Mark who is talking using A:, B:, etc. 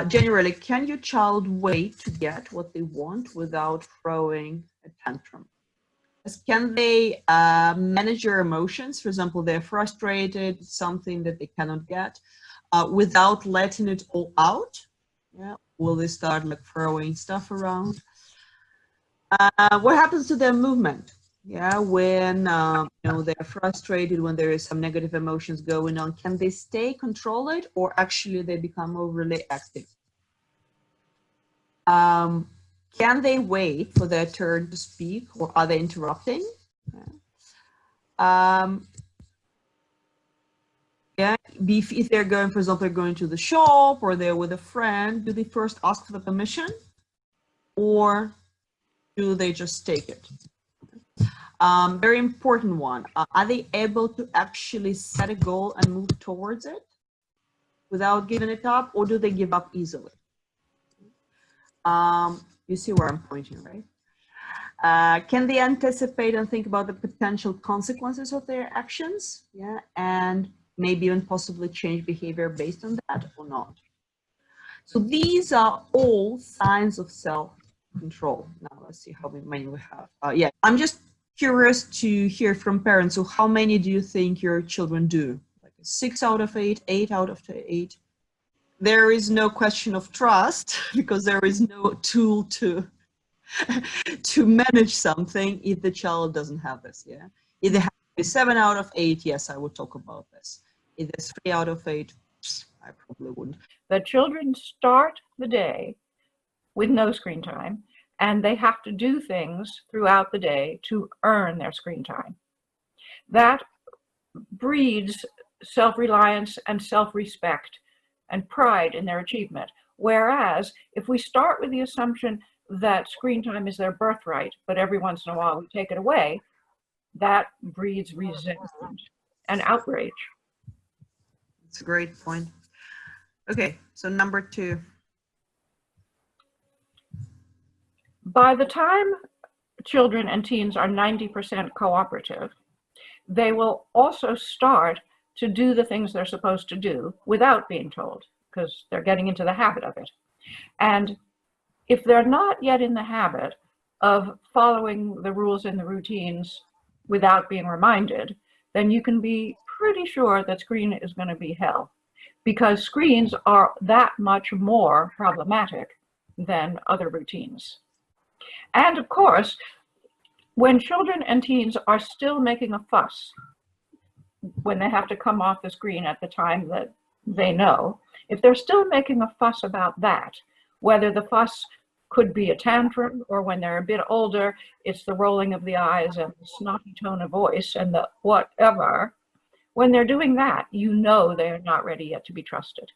A: Generally, can your child wait to get what they want without throwing a tantrum? Can they manage their emotions? For example, they're frustrated, something that they cannot get, without letting it all out? Yeah. Will they start like throwing stuff around? What happens to their movement? Yeah, when they're frustrated, when there is some negative emotions going on, can they stay controlled, or actually they become overly active? Can they wait for their turn to speak, or are they interrupting? Yeah, if they're going, for example, they're going to the shop or they're with a friend, do they first ask for the permission, or do they just take it? Very important one. Are they able to actually set a goal and move towards it without giving it up, or do they give up easily? You see where I'm pointing, right? Can they anticipate and think about the potential consequences of their actions? Yeah, and maybe even possibly change behavior based on that or not? So these are all signs of self-control. Now let's see how many we have. Yeah, I'm just curious to hear from parents. So how many do you think your children do? Like 6 out of 8, 8 out of 8? There is no question of trust because there is no tool to manage something if the child doesn't have this. Yeah, if they have 7 out of 8, yes, I would talk about this. If there's 3 out of 8, I probably wouldn't.
B: The children start the day with no screen time, and they have to do things throughout the day to earn their screen time. That breeds self-reliance and self-respect and pride in their achievement. Whereas if we start with the assumption that screen time is their birthright, but every once in a while we take it away, that breeds resentment and outrage.
A: That's a great point. Okay, so number 2.
B: By the time children and teens are 90% cooperative, they will also start to do the things they're supposed to do without being told, because they're getting into the habit of it. And if they're not yet in the habit of following the rules and the routines without being reminded, then you can be pretty sure that screen is going to be hell, because screens are that much more problematic than other routines. And of course, when children and teens are still making a fuss, when they have to come off the screen at the time that they know, if they're still making a fuss about that, whether the fuss could be a tantrum, or when they're a bit older, it's the rolling of the eyes and the snotty tone of voice and the whatever, when they're doing that, you know they're not ready yet to be trusted.